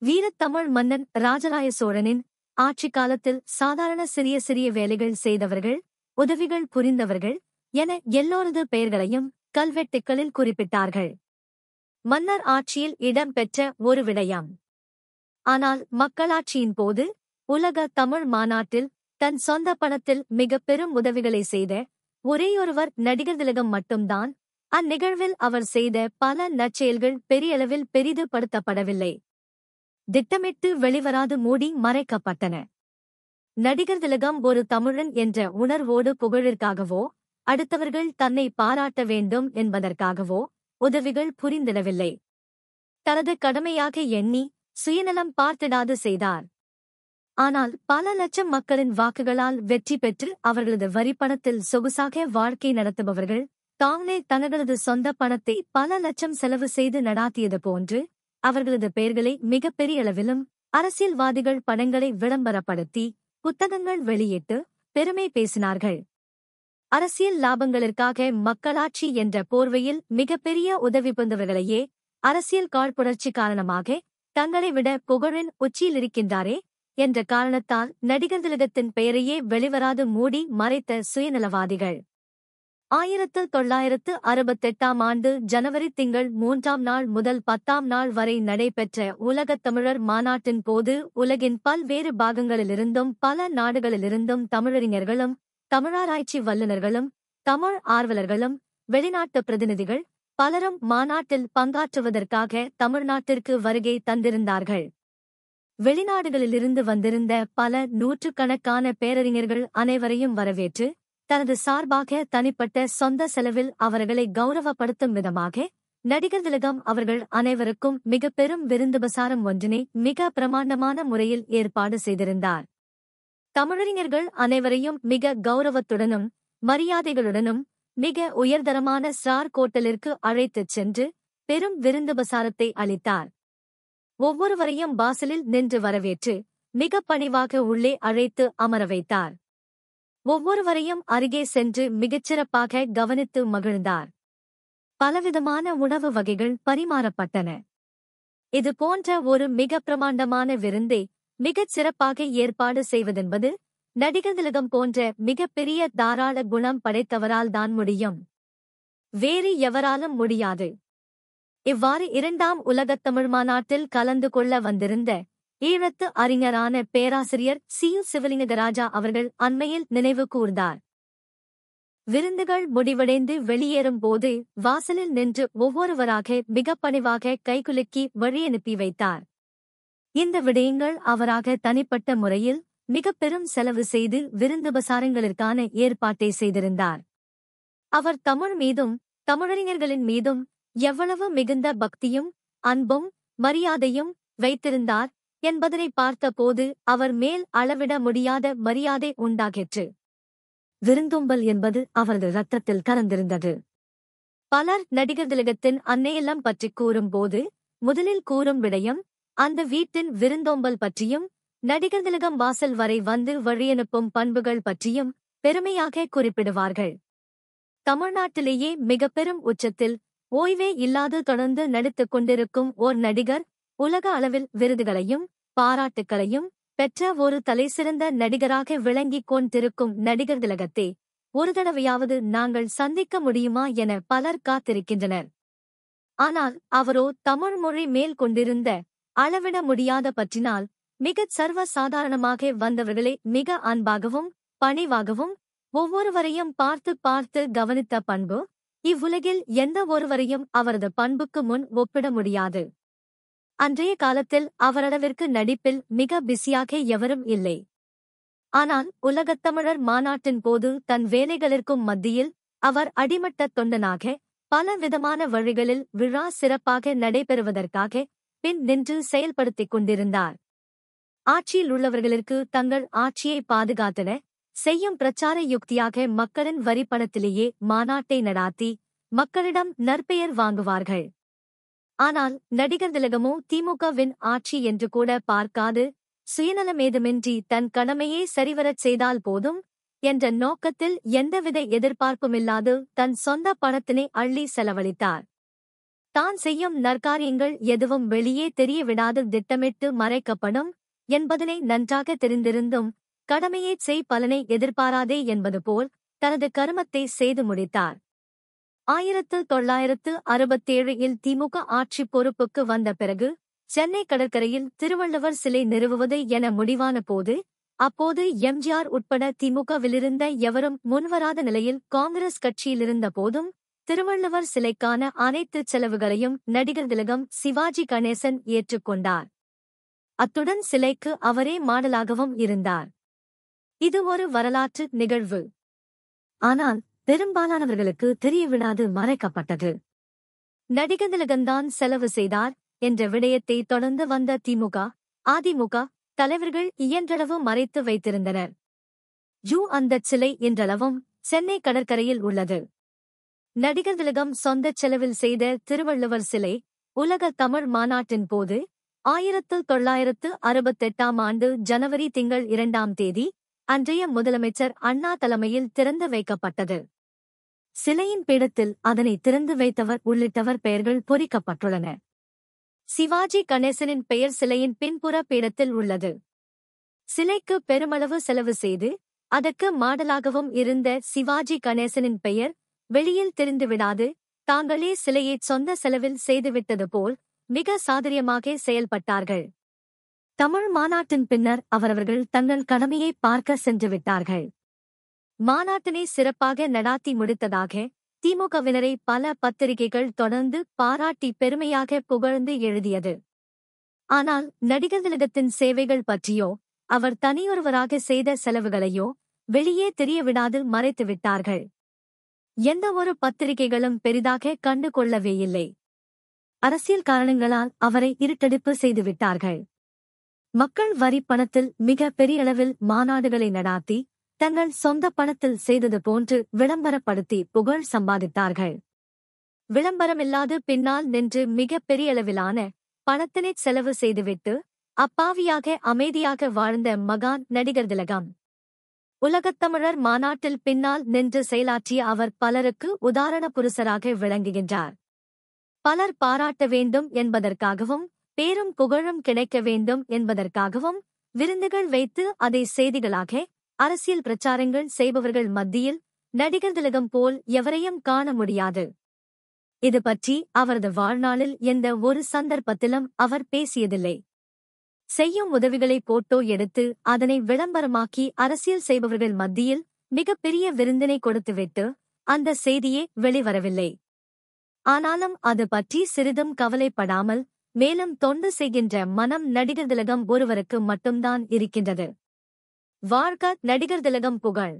வீரத்தமிழ் மன்னன் ராஜராய சோழனின் ஆட்சி காலத்தில் சாதாரண சிறிய சிறிய வேலைகள் செய்தவர்கள், உதவிகள் புரிந்தவர்கள் என எல்லோரது பெயர்களையும் கல்வெட்டுக்களில் குறிப்பிட்டார்கள். மன்னர் ஆட்சியில் இடம்பெற்ற ஒரு விடயம். ஆனால் மக்களாட்சியின் போது உலக தமிழ் மாநாட்டில் தன் சொந்த பணத்தில் மிக பெரும் உதவிகளை செய்த ஒரேயொருவர் நடிகர் திலகம் மட்டும்தான். அந்நிகழ்வில் அவர் செய்த பல நற்செயல்கள் பெரியளவில் பெரிதுபடுத்தப்படவில்லை. திட்டமிட்டு வெளிவராது மூடி மறைக்கப்பட்டன. நடிகர் திலகம் ஒரு தமிழன் என்ற உணர்வோடு புகழிற்காகவோ அடுத்தவர்கள் தன்னை பாராட்ட வேண்டும் என்பதற்காகவோ உதவிகள் புரிந்திடவில்லை. தனது கடமையாக எண்ணி சுயநலம் பார்த்திடாது செய்தார். ஆனால் பல லட்சம் மக்களின் வாக்குகளால் வெற்றி பெற்று அவர்களது வரிப்பணத்தில் சொகுசாக வாழ்க்கை நடத்துபவர்கள் தாங்களே தங்களது சொந்த பணத்தை பல லட்சம் செலவு செய்து நடாத்தியது போன்று அவர்களது பெயர்களை மிகப்பெரிய அளவிலும் அரசியல்வாதிகள் படங்களை விளம்பரப்படுத்தி புத்தகங்கள் வெளியிட்டு பெருமை பேசினார்கள். அரசியல் லாபங்களிற்காக மக்களாட்சி என்ற போர்வையில் மிகப்பெரிய உதவி புரிந்தவர்களையே அரசியல் காழ்ப்புணர்ச்சி காரணமாக தங்களை விட புகழின் உச்சியிலிருக்கின்றாரே என்ற காரணத்தால் நடிகர் திலகத்தின் பெயரையே வெளிவராது மூடி மறைத்த சுயநலவாதிகள். 1968ஆம் ஆண்டு ஜனவரி திங்கள் 3ஆம் நாள் முதல் 10ஆம் நாள் வரை நடைபெற்ற உலகத் தமிழர் மாநாட்டின் போது உலகின் பல்வேறு பாகங்களிலிருந்தும் பல நாடுகளிலிருந்தும் தமிழறிஞர்களும் தமிழாராய்ச்சி வல்லுநர்களும் தமிழ் ஆர்வலர்களும் வெளிநாட்டு பிரதிநிதிகள் பலரும் மாநாட்டில் பங்காற்றுவதற்காக தமிழ்நாட்டிற்கு வருகை தந்திருந்தார்கள். வெளிநாடுகளிலிருந்து வந்திருந்த பல நூற்றுக்கணக்கான பேரறிஞர்கள் அனைவரையும் வரவேற்று தனது சார்பாக தனிப்பட்ட சொந்த செலவில் அவர்களை கௌரவப்படுத்தும் விதமாக நடிகர் திலகம் அவர்கள் அனைவருக்கும் மிக பெரும் விருந்துபசாரம் ஒன்றினை மிக பிரமாண்டமான முறையில் ஏற்பாடு செய்திருந்தார். தமிழறிஞர்கள் அனைவரையும் மிக கௌரவத்துடனும் மரியாதைகளுடனும் மிக உயர்தரமான ஸ்டார் கோட்டலிற்கு அழைத்துச் சென்று பெரும் விருந்துபசாரத்தை அளித்தார். ஒவ்வொருவரையும் வாசலில் நின்று வரவேற்று மிக பணிவாக உள்ளே அழைத்து அமர வைத்தார். ஒவ்வொருவரையும் அருகே சென்று மிகச்சிறப்பாக கவனித்து மகிழ்ந்தார். பலவிதமான உணவு வகைகள் பரிமாறப்பட்டன. இது போன்ற ஒரு மிக பிரமாண்டமான விருந்தை மிகச் சிறப்பாக ஏற்பாடு செய்வதென்பது நடிகர் திலகம் போன்ற மிகப்பெரிய தாராள குணம் படைத்தவரால் தான் முடியும். வேறு எவராலும் முடியாது. இவ்வாறு 2ஆம் உலகத் தமிழ் மாநாட்டில் கலந்து கொள்ள வந்திருந்த ஈழத்து அறிஞரான பேராசிரியர் சி. சிவலிங்கராஜா அவர்கள் அண்மையில் நினைவு கூர்ந்தார். விருந்துகள் முடிவடைந்து வெளியேறும் போது வாசலில் நின்று ஒவ்வொருவராக மிக பணிவாக கைகுலுக்கி வழியனுப்பி வைத்தார். இந்த விடயங்கள் அவராக தனிப்பட்ட முறையில் மிக பெரும் செலவு செய்து விருந்துபசாரங்களிற்கான ஏற்பாட்டை செய்திருந்தார். அவர் தமிழ் மீதும் தமிழறிஞர்களின் மீதும் எவ்வளவு மிகுந்த பக்தியும் அன்பும் மரியாதையும் வைத்திருந்தார் என்பதனை பார்த்தபோது அவர் மேல் அளவிட முடியாத மரியாதை உண்டாகிற்று. விருந்தோம்பல் என்பது அவரது இரத்தத்தில் கலந்திருந்தது. பலர் நடிகர் திலகத்தின் அன்னையெல்லாம் பற்றி கூறும்போது முதலில் கூறும் விடயம் அந்த வீட்டின் விருந்தோம்பல் பற்றியும் நடிகர் திலகம் வாசல் வரை வந்து வழியனுப்பும் பண்புகள் பற்றியும் பெருமையாக குறிப்பிடுவார்கள். தமிழ்நாட்டிலேயே மிக பெரும் உச்சத்தில் ஓய்வே இல்லாது தொடர்ந்து நடித்துக் கொண்டிருக்கும் ஓர் நடிகர் உலக அளவில் விருதுகளையும் பாராட்டுக்களையும் பெற்ற ஒரு தலைசிறந்த நடிகராக விளங்கிக் கொண்டிருக்கும் நடிகர் திலகத்தை ஒரு தடவையாவது நாங்கள் சந்திக்க முடியுமா என பலர் காத்திருக்கின்றனர். ஆனால் அவரோ தமிழ் மொழி மேல் கொண்டிருந்த அளவிட முடியாத பற்றினால் மிகச் சர்வ சாதாரணமாக வந்தவர்களை மிக அன்பாகவும் பணிவாகவும் ஒவ்வொருவரையும் பார்த்து பார்த்து கவனித்த பண்பு இவ்வுலகில் எந்த ஒருவரையும் அவரது பண்புக்கு முன் ஒப்பிட முடியாது. அன்றைய காலத்தில் அவரளவிற்கு நடிப்பில் மிக பிஸியாக எவரும் இல்லை. ஆனால் உலகத்தமிழர் மாநாட்டின் போது தன் வேலைகளிற்கும் மத்தியில் அவர் அடிமட்ட தொண்டனாக பல விதமான வழிகளில் விழா சிறப்பாக நடைபெறுவதற்காக பின் நின்று செயல்படுத்திக் கொண்டிருந்தார். ஆட்சியில் உள்ளவர்களுக்கு தங்கள் ஆட்சியை பாதுகாத்திட செய்யும் பிரச்சார யுக்தியாக மக்களின் வரிப்பணத்திலேயே மாநாட்டை நடாத்தி மக்களிடம் நற்பெயர் வாங்குவார்கள். ஆனால் நடிகர் திலகமோ திமுகவின் ஆட்சி என்று கூட பார்க்காது சுயநலமேதுமின்றி தன் கடமையை சரிவரச் செய்தால் போதும் என்ற நோக்கத்தில் எந்தவித எதிர்பார்ப்புமில்லாது தன் சொந்த பணத்தினை அள்ளி செலவழித்தார். தான் செய்யும் நற்காரியங்கள் எதுவும் வெளியே தெரியவிடாது திட்டமிட்டு மறைக்கப்படும் என்பதனை நன்றாக தெரிந்திருந்தும் கடமையைச் செய் பலனை எதிர்பாராதே என்பது போல் தனது கருமத்தை செய்து முடித்தார். 1967 திமுக ஆட்சி பொறுப்புக்கு வந்த பிறகு சென்னை கடற்கரையில் திருவள்ளுவர் சிலை நிறுவுவது என முடிவான போது அப்போது எம்ஜிஆர் உட்பட திமுகவிலிருந்த எவரும் முன்வராத நிலையில் காங்கிரஸ் கட்சியிலிருந்த போதும் திருவள்ளுவர் சிலைக்கான அனைத்து செலவுகளையும் நடிகர் திலகம் சிவாஜி கணேசன் ஏற்றுக்கொண்டார். அத்துடன் சிலைக்கு அவரே மாடலாகவும் இருந்தார். இது ஒரு வரலாற்று நிகழ்வு. ஆனால் பெரும்பாலானவர்களுக்கு தெரியவிடாது மறைக்கப்பட்டது. நடிகர் திலகம்தான் செலவு செய்தார் என்ற விடயத்தை தொடர்ந்து வந்த திமுக, அதிமுக தலைவர்கள் இயன்றளவு மறைத்து வைத்திருந்தனர். அந்தச் சிலை இன்றளவும் சென்னை கடற்கரையில் உள்ளது. நடிகர் திலகம் சொந்தச் செலவில் செய்த திருவள்ளுவர் சிலை உலக தமிழ் மாநாட்டின் போது 1968 ஜனவரி திங்கள் 2 அன்றைய முதலமைச்சர் அண்ணா தலைமையில் திறந்து வைக்கப்பட்டது. சிலையின் பீடத்தில் அதனை திறந்து வைத்தவர் உள்ளிட்டவர் பெயர்கள் பொறிக்கப்பட்டுள்ளன. சிவாஜி கணேசனின் பெயர் சிலையின் பின்புற பீடத்தில் உள்ளது. சிலைக்கு பெருமளவு செலவு செய்து அதற்கு மாடலாகவும் இருந்த சிவாஜி கணேசனின் பெயர் வெளியில் தெரிந்துவிடாது தாங்களே சிலையை சொந்த செலவில் செய்துவிட்டது போல் மிக சாதுரியமாக செயல்பட்டார்கள். தமிழ் மாநாட்டின் பின்னர் அவரவர்கள் தங்கள் கடமையை பார்க்க சென்றுவிட்டார்கள். மாநாட்டினை சிறப்பாக நடாத்தி முடித்ததாக திமுகவினரை பல பத்திரிகைகள் தொடர்ந்து பாராட்டி பெருமையாக புகழ்ந்து எழுதியது. ஆனால் நடிகர் திலகத்தின் சேவைகள் பற்றியோ அவர் தனியொருவராக செய்த செலவுகளையோ வெளியே தெரியவிடாது மறைத்துவிட்டார்கள். எந்த ஒரு பத்திரிகைகளும் பெரிதாக கண்டு கொள்ளவேயில்லை. அரசியல் காரணங்களால் அவரை இருட்டடிப்பு செய்துவிட்டார்கள். மக்கள் வரி பணத்தில் மிக பெரிய அளவில் மாநாடுகளை நடாத்தி தங்கள் சொந்த பணத்தில் செய்தது போன்று விளம்பரப்படுத்தி புகழ் சம்பாதித்தார்கள். விளம்பரமில்லாது பின்னால் நின்று மிக பெரிய அளவிலான பணத்தினை செலவு செய்துவிட்டு அப்பாவியாக அமைதியாக வாழ்ந்த மகான் நடிகர் திலகம். உலகத்தமிழர் மாநாட்டில் பின்னால் நின்று செயலாற்றிய அவர் பலருக்கு உதாரண புருஷராக விளங்குகின்றார். பலர் பாராட்ட வேண்டும் என்பதற்காகவும் பேரும் புகழும் கிடைக்க வேண்டும் என்பதற்காகவும் விருந்துகள் வைத்து அதை செய்திகளாக அரசியல் பிரச்சாரங்கள் செய்பவர்கள் மத்தியில் நடிகர் திலகம் போல் எவரையும் காண முடியாது. இது பற்றி அவரது வாழ்நாளில் எந்த ஒரு சந்தர்ப்பத்திலும் அவர் பேசியதில்லை. செய்யும் உதவிகளை போட்டோ எடுத்து அதனை விளம்பரமாக்கி அரசியல் செய்பவர்கள் மத்தியில் மிகப்பெரிய விருந்தினை கொடுத்துவிட்டு அந்த செய்தியே வெளிவரவில்லை. ஆனாலும் அது பற்றி சிறிதும் கவலைப்படாமல் மேலும் தொண்டு செய்கின்ற மனம் நடிகர் திலகம் ஒருவருக்கு மட்டும்தான் இருக்கின்றது. வாழ்க நடிகர் திலகம் புகழ்.